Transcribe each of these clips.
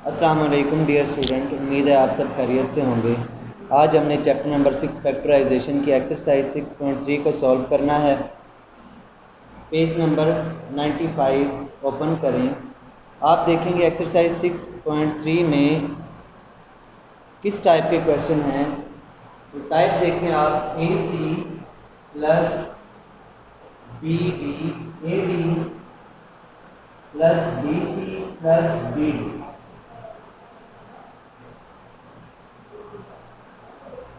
अस्सलाम वालेकुम dear student, उम्मीद है आप सब खैरियत से होंगे। आज हमने चैप्टर नंबर 6 फैक्टराइजेशन की एक्सरसाइज 6.3 को सॉल्व करना है। पेज नंबर 95 ओपन करें। आप देखेंगे एक्सरसाइज 6.3 में किस टाइप के क्वेश्चन हैं। तो टाइप देखें आप, A C plus B D A D plus B C plus B D.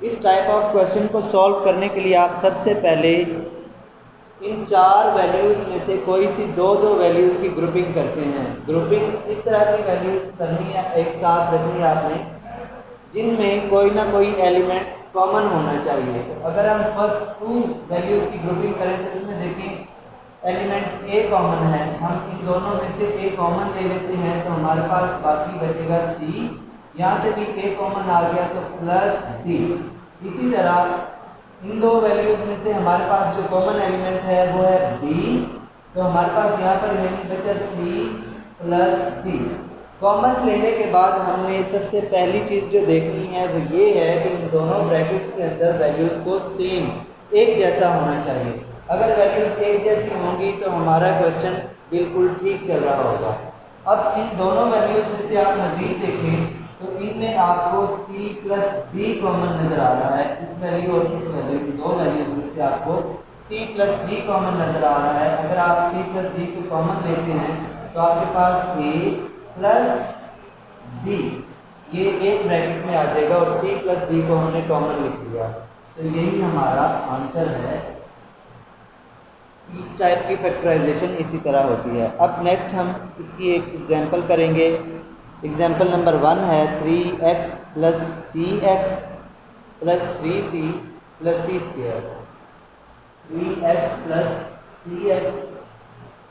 इस टाइप ऑफ क्वेश्चन को सॉल्व करने के लिए आप सबसे पहले इन चार वैल्यूज़ में से कोई सी दो वैल्यूज़ की ग्रुपिंग करते हैं। ग्रुपिंग इस तरह की वैल्यूज़ करनी है, एक साथ रखनी है आपने, जिनमें कोई ना कोई एलिमेंट कॉमन होना चाहिए। तो अगर हम फर्स्ट टू वैल्यूज़ की ग्रुपिंग करें तो इसमें देखें एलिमेंट ए कॉमन है, हम इन दोनों में से ए कॉमन ले लेते हैं तो हमारे पास बाकी बचेगा सी। यहाँ से भी ए कॉमन आ गया तो प्लस डी। इसी तरह इन दो वैल्यूज़ में से हमारे पास जो कॉमन एलिमेंट है वो है बी, तो हमारे पास यहाँ पर रिमेनिंग बचा सी प्लस डी। कॉमन लेने के बाद हमने सबसे पहली चीज़ जो देखनी है वो ये है कि इन दोनों ब्रैकेट्स के अंदर वैल्यूज़ को सेम एक जैसा होना चाहिए। अगर वैल्यूज़ एक जैसी होंगी तो हमारा क्वेश्चन बिल्कुल ठीक चल रहा होगा। अब इन दोनों वैल्यूज़ में से आप मज़ीद देखें तो इनमें आपको c प्लस डी कॉमन नज़र आ रहा है। इस वैल्यू और इस वैल्यू, दो वैल्यूज़ में से आपको c प्लस डी कॉमन नज़र आ रहा है। अगर आप c प्लस डी को कॉमन लेते हैं तो आपके पास a प्लस डी ये एक ब्रैकेट में आ जाएगा और c प्लस डी को हमने कॉमन लिख लिया, तो यही हमारा आंसर है। इस टाइप की फैक्टराइजेशन इसी तरह होती है। अब नेक्स्ट हम इसकी एक एग्जांपल करेंगे। एग्जांपल नंबर 1 है 3x प्लस सी एक्स प्लस 3c प्लस सी स्क्वायर। 3x प्लस सी एक्स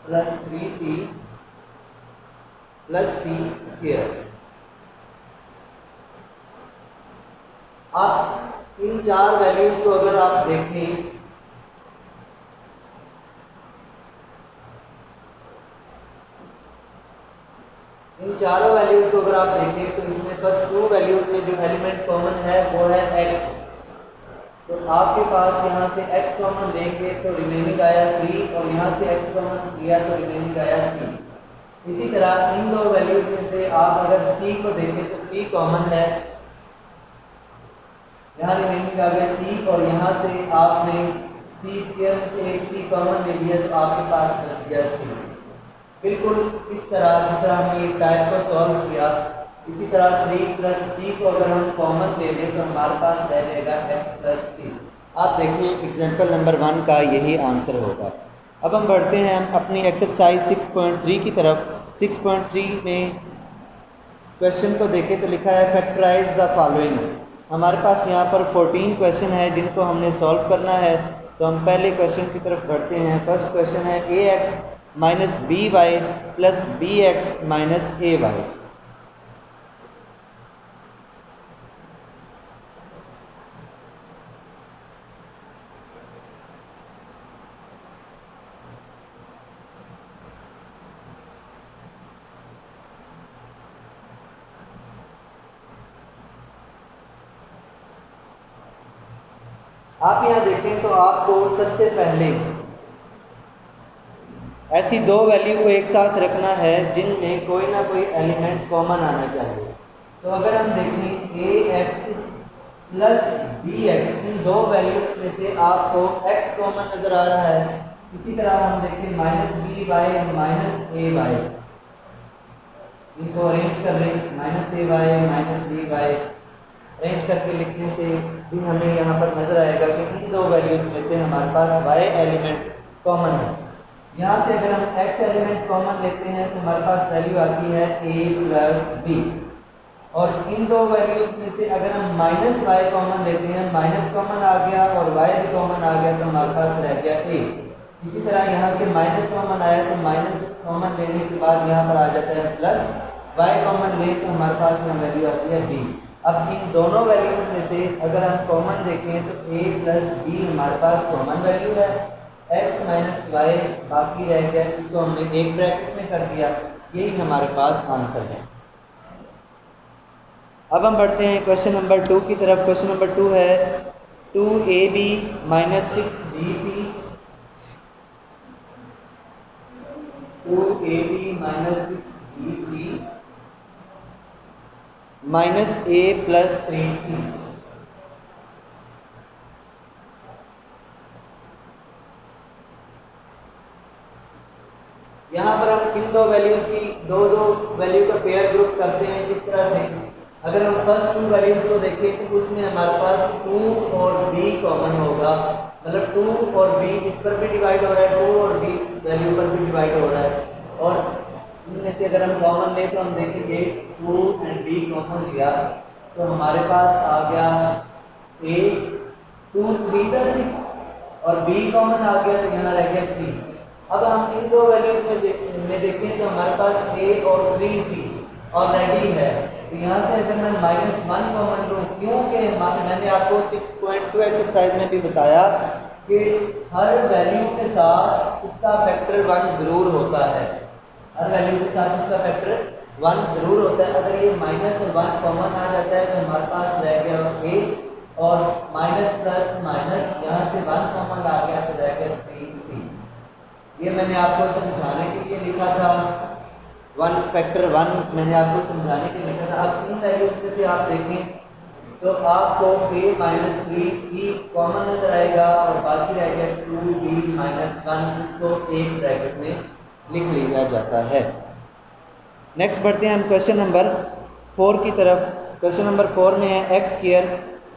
प्लस 3c प्लस सी स्क्वायर। अब इन चार वैल्यूज को अगर आप देखें इन चारों वैल्यूज़ को अगर आप देखें तो इसमें फर्स्ट टू वैल्यूज़ में जो एलिमेंट कॉमन है वो है x। तो आपके पास यहाँ से x कॉमन लेंगे तो रिमेनिंग आया 3 और यहाँ से x कॉमन लिया तो रिमेनिंग आया c। इसी तरह इन दो वैल्यूज़ में से आप अगर c को देखें तो c कॉमन है, यहाँ रिमेनिंग आ गया c और यहाँ से आपने c स्क्वायर में से एक c कॉमन ले लिया तो आपके पास बच गया c। बिल्कुल इस तरह जिस तरह हमने ये टाइप को सॉल्व किया, इसी तरह 3 प्लस सी को अगर हम कॉमन ले लें तो हमारे पास रह जाएगा x प्लस सी। आप देखिए एग्जांपल नंबर 1 का यही आंसर होगा। अब हम बढ़ते हैं हम अपनी एक्सरसाइज 6.3 की तरफ। 6.3 में क्वेश्चन को देखें तो लिखा है फैक्टराइज द फॉलोइंग। हमारे पास यहाँ पर 14 क्वेश्चन है जिनको हमने सॉल्व करना है। तो हम पहले क्वेश्चन की तरफ बढ़ते हैं। फर्स्ट क्वेश्चन है ax minus B Y plus B X minus A Y. आप यहाँ देखें तो आपको सबसे पहले ऐसी दो वैल्यू को एक साथ रखना है जिनमें कोई ना कोई एलिमेंट कॉमन आना चाहिए। तो अगर हम देखें ए एक्स प्लस बी एक्स, इन दो वैल्यूज में से आपको x कॉमन नज़र आ रहा है। इसी तरह हम देखें minus B Y minus A Y, इनको अरेंज कर लें, minus A Y minus B Y arrange करके लिखने से भी हमें यहाँ पर नज़र आएगा कि इन दो वैल्यूज में से हमारे पास y एलिमेंट कॉमन है। यहाँ से अगर हम x एलिमेंट कॉमन लेते हैं तो हमारे पास वैल्यू आती है a प्लस बी, और इन दो वैल्यूज में से अगर हम माइनस वाई कॉमन लेते हैं, माइनस कॉमन आ गया और y भी कॉमन आ गया तो हमारे पास रह गया a। इसी तरह यहाँ से माइनस कॉमन आया तो माइनस कॉमन लेने के बाद यहाँ पर आ जाता है प्लस, y कॉमन ले तो हमारे पास यहाँ वैल्यू आती है b। अब इन दोनों वैल्यूज में से अगर हम कॉमन देखें तो a प्लस बी हमारे पास कॉमन वैल्यू है, x माइनस वाई बाकी रह गया, इसको हमने एक ब्रैकेट में कर दिया, यही हमारे पास आंसर है। अब हम बढ़ते हैं क्वेश्चन नंबर 2 की तरफ। क्वेश्चन नंबर 2 है 2ab minus 6bc, 2ab minus 6bc minus a plus 3c। यहाँ पर हम किन दो वैल्यूज़ की दो वैल्यू का पेयर ग्रुप करते हैं किस तरह से। अगर हम फर्स्ट 2 वैल्यूज़ को देखें तो उसमें हमारे पास 2 और b कॉमन होगा, मतलब 2 और b इस पर भी डिवाइड हो रहा है, 2 और b इस वैल्यू पर भी डिवाइड हो रहा है। और इनमें से अगर हम कॉमन लें तो हम देखेंगे 2 एंड b कॉमन लिया तो हमारे पास आ गया a, 2 3 का 6 और b कॉमन आ गया तो यहाँ रह गया c। अब हम इन दो वैल्यूज में देखें तो हमारे पास a और 3c ऑलरेडी है, तो यहाँ से अगर मैं -1 कॉमन लूँ, क्योंकि मैंने आपको 6.2 एक्सरसाइज में भी बताया कि हर वैल्यू के साथ उसका फैक्टर 1 ज़रूर होता है, हर वैल्यू के साथ उसका फैक्टर 1 ज़रूर होता है। अगर ये -1 कॉमन आ जाता है तो हमारे पास रह गया a और माइनस प्लस माइनस यहाँ से 1 कॉमन आ गया तो रह गया 3c। ये मैंने आपको समझाने के लिए लिखा था, 1 फैक्टर 1 मैंने आपको समझाने के लिए लिखा था। अब इन वैल्यूज में से आप देखें तो आपको a माइनस 3c कॉमन नजर आएगा और बाकी रह गया 2b माइनस 1, इसको एक ब्रैकेट में लिख लिया जाता है। नेक्स्ट बढ़ते हैं हम क्वेश्चन नंबर 4 की तरफ। क्वेश्चन नंबर 4 में है X square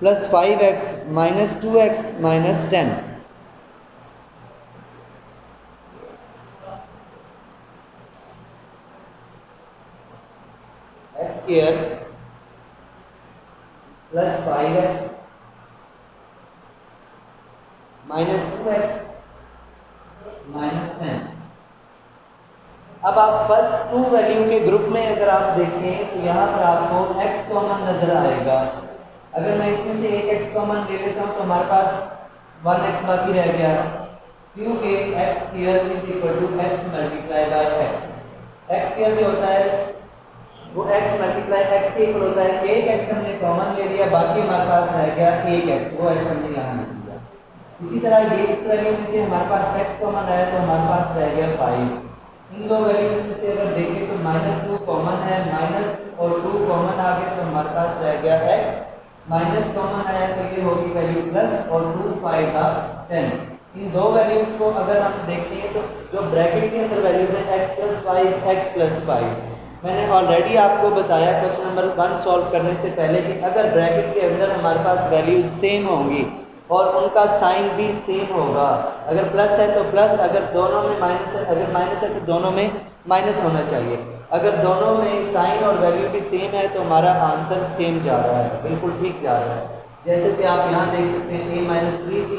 plus 5x minus 2x minus 10। X square plus 5x minus 2x minus 10। अब आप फर्स्ट 2 वैल्यू के ग्रुप में अगर आप देखें तो यहाँ पर आपको x कॉमन नजर आएगा। अगर मैं इसमें से एक x कॉमन ले लेता हूँ तो हमारे पास 1x बाकी रह गया, क्योंकि x square is equal to x multiply by x. X square भी होता है वो x मल्टीप्लाई x के इक्वल होता है। एक x हमने कॉमन ले लिया, बाकी हमारे पास रह गया एक x, वो x हमने यहाँ लिख दिया। इसी तरह ये इस वैल्यू में से हमारे पास x कॉमन आया तो हमारे पास रह गया 5। इन दो वैल्यूज में से अगर देखें तो -2 कॉमन है, माइनस और 2 कॉमन आ गया तो हमारे पास रह गया x, माइनस कॉमन आया तो ये होगी वैल्यू प्लस और 2 5 का 10। इन दो वैल्यूज को अगर हम देखें तो जो ब्रैकेट के अंदर वैल्यूज हैं x प्लस 5 x प्लस 5, मैंने ऑलरेडी आपको बताया क्वेश्चन नंबर 1 सॉल्व करने से पहले कि अगर ब्रैकेट के अंदर हमारे पास वैल्यूज सेम होंगी और उनका साइन भी सेम होगा, अगर प्लस है तो प्लस, अगर दोनों में माइनस है, अगर माइनस है तो दोनों में माइनस होना चाहिए। अगर दोनों में साइन और वैल्यू भी सेम है तो हमारा आंसर सेम जा रहा है, बिल्कुल ठीक जा रहा है। जैसे कि आप यहाँ देख सकते हैं a minus 3c,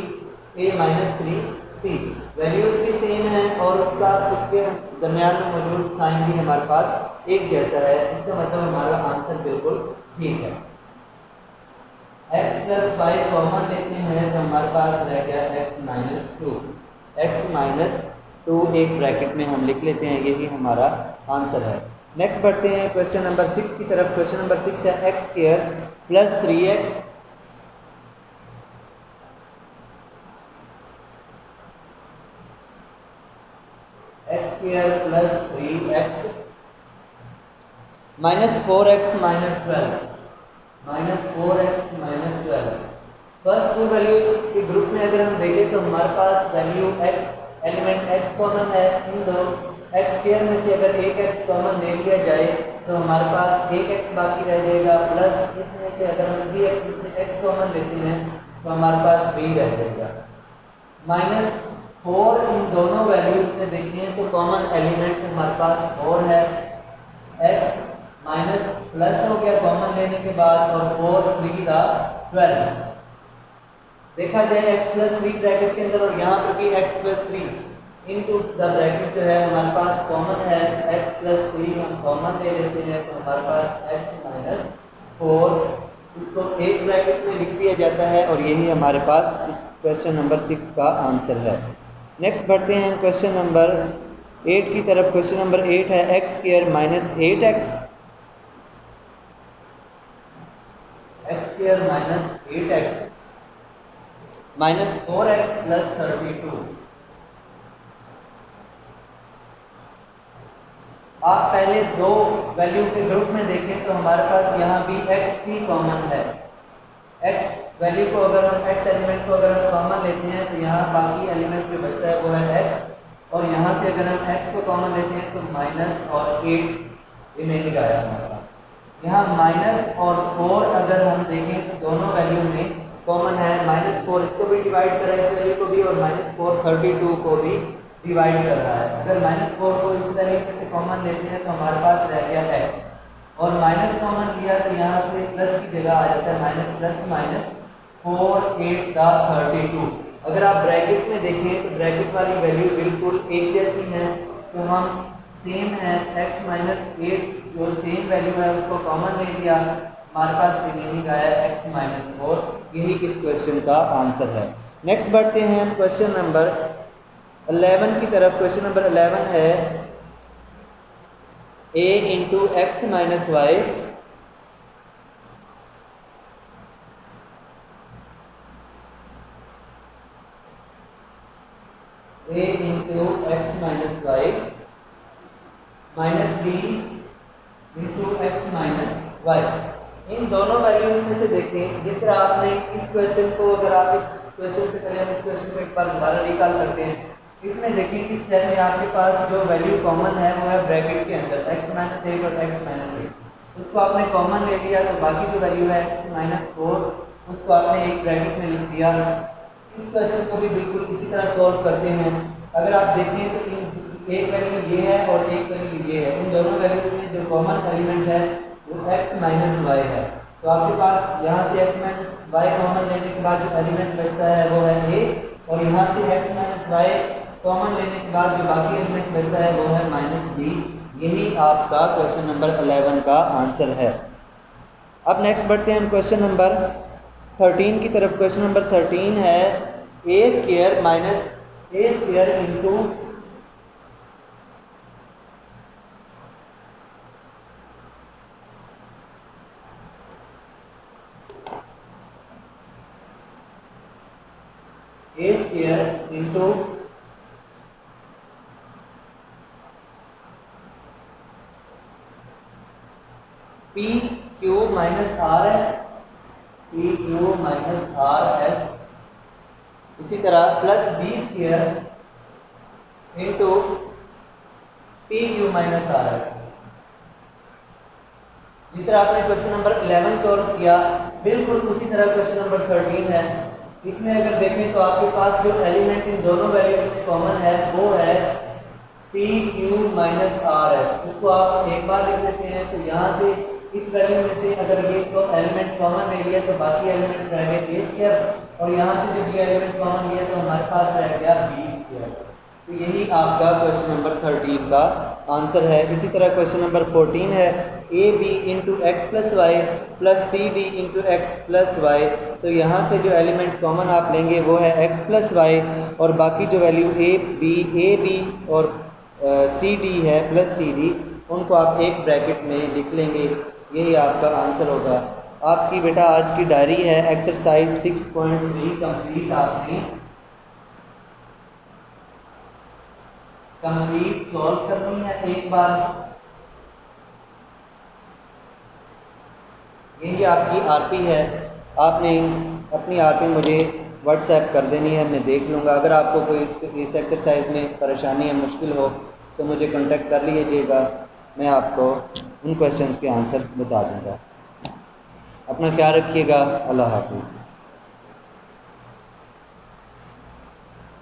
a minus 3c, values भी सेम है और उसके दरमियान में मौजूद साइन भी हमारे पास एक जैसा है, इसका मतलब हमारा आंसर बिल्कुल ठीक है। x प्लस 5 कॉमन लेते हैं तो हमारे पास रह गया x माइनस 2, x माइनस 2 एक ब्रैकेट में हम लिख लेते हैं, यही हमारा आंसर है। नेक्स्ट बढ़ते हैं क्वेश्चन नंबर 6 की तरफ। क्वेश्चन नंबर 6 है X square plus 3x plus 3x minus 4x minus 12, minus 4x minus 12। First 2 values के ग्रुप में अगर हम देखें तो हमारे पास value x element x common है। इन दो x स्क्वायर में से अगर एक x कॉमन ले लिया जाए तो हमारे पास एक x बाकी रह जाएगा, प्लस इसमें से अगर हम 3x में से x कॉमन लेते हैं तो हमारे पास 3 रह जाएगा, माइनस 4। इन दोनों वैल्यूज में देखें तो कॉमन एलिमेंट हमारे पास 4 है, x माइनस प्लस हो गया कॉमन लेने के बाद और 4 3 का 12। देखा जाए x प्लस 3 ब्रैकेट के अंदर और यहाँ पर भी x plus 3 into the bracket जो है हमारे पास कॉमन है, x प्लस 3 हम कॉमन ले लेते हैं तो हमारे पास x माइनस 4, इसको एक ब्रैकेट में लिख दिया जाता है और यही हमारे पास इस क्वेश्चन नंबर 6 का आंसर है। नेक्स्ट बढ़ते हैं क्वेश्चन नंबर 8 की तरफ। क्वेश्चन नंबर 8 है X square minus 8x x square minus 8x minus 4x plus 32। आप पहले दो वैल्यू के ग्रुप में देखें तो हमारे पास यहाँ भी x ही कॉमन है। x वैल्यू को अगर हम x एलिमेंट को अगर हम कॉमन लेते हैं तो यहाँ बाकी एलिमेंट जो बचता है वो है x, और यहाँ से अगर हम x को कॉमन लेते हैं तो माइनस और 8 रिमेनिंग आया हमारे पास। यहाँ माइनस और 4 अगर हम देखें तो दोनों वैल्यू में कॉमन है। माइनस 4 इसको भी डिवाइड कर रहा है इस वैल्यू को भी, और माइनस 4 32 को भी डिवाइड कर रहा है। अगर माइनस 4 को इस वैल्यू में से कॉमन लेते हैं तो हमारे पास रह गया x, और माइनस कॉमन लिया तो यहाँ से प्लस की जगह आ जाता है माइनस प्लस माइनस 4 8 का 32। अगर आप ब्रैकेट में देखें तो ब्रैकेट वाली वैल्यू बिल्कुल एक जैसी है, तो हम सेम है x माइनस 8 जो सेम वैल्यू है उसको कॉमन ले लिया, हमारे पास रिमेनिंग आया x माइनस 4। यही इस क्वेश्चन का आंसर है। नेक्स्ट बढ़ते हैं हम क्वेश्चन नंबर 11 की तरफ। क्वेश्चन नंबर 11 है a into X minus Y a into X minus Y minus b into X minus Y. इन दोनों वैल्यूज में से देखें, जिस तरह आपने इस क्वेश्चन को, अगर आप इस क्वेश्चन से पहले हम इस क्वेश्चन को एक बार दोबारा रिकॉल करते हैं। इसमें देखिए इस स्टेप में आपके पास जो वैल्यू कॉमन है वो है ब्रैकेट के अंदर x माइनस 8 और x माइनस 8, उसको आपने कॉमन ले लिया, तो बाकी जो वैल्यू है x माइनस 4 उसको आपने एक ब्रैकेट में लिख दिया। इस क्वेश्चन को भी बिल्कुल इसी तरह सॉल्व करते हैं। अगर आप देखें तो इन एक वैल्यू ये है और एक वैल्यू ये है, इन दोनों वैल्यूज में जो कॉमन एलिमेंट है वो x माइनस वाई है। तो आपके पास यहाँ से x माइनस वाई कॉमन लेने के बाद जो एलिमेंट बचता है वो है a, और यहाँ से x माइनस वाई कॉमन लेने के बाद जो बाकी एलिमेंट बचता है वो है माइनस b। यही आपका क्वेश्चन नंबर 11 का आंसर है। अब नेक्स्ट बढ़ते हैं हम क्वेश्चन नंबर 13 की तरफ। क्वेश्चन नंबर 13 है a square minus a square into a square into p q minus r s, p q minus r s, इसी तरह plus b square into p q minus r s. जिस तरह आपने question number 11 solve किया, बिल्कुल उसी तरह question number 13 है। इसमें अगर देखें तो आपके पास जो एलिमेंट इन दोनों वैल्यूज में कॉमन है वो है P q minus r S. उसको आप एक बार लिख देते हैं, तो यहाँ से इस वैल्यू में से अगर ये तो एलिमेंट कॉमन ले लिया तो बाकी एलिमेंट रह गए ए स्क्वायर, और यहाँ से जब ये एलिमेंट कॉमन लिया तो हमारे पास रह गया बी स्क्वायर। तो यही आपका क्वेश्चन नंबर 13 का आंसर है। इसी तरह क्वेश्चन नंबर 14 है a b into x plus y plus c d into x plus y. तो यहाँ से जो एलिमेंट कॉमन आप लेंगे वो है एक्स प्लस वाई, और बाकी जो वैल्यू ए बी और सी डी है प्लस सी डी, उनको आप एक ब्रैकेट में लिख लेंगे। यही आपका आंसर होगा। आपकी बेटा आज की डायरी है एक्सरसाइज 6.3 कंप्लीट आपने कंप्लीट सॉल्व करनी है एक बार। यही आपकी आरपी है, आपने अपनी आरपी मुझे व्हाट्सएप कर देनी है, मैं देख लूँगा। अगर आपको कोई इस एक्सरसाइज में परेशानी या मुश्किल हो तो मुझे कांटेक्ट कर लीजिएगा, मैं आपको उन क्वेश्चंस के आंसर बता दूँगा। अपना ख्याल रखिएगा। अल्लाह हाफिज़।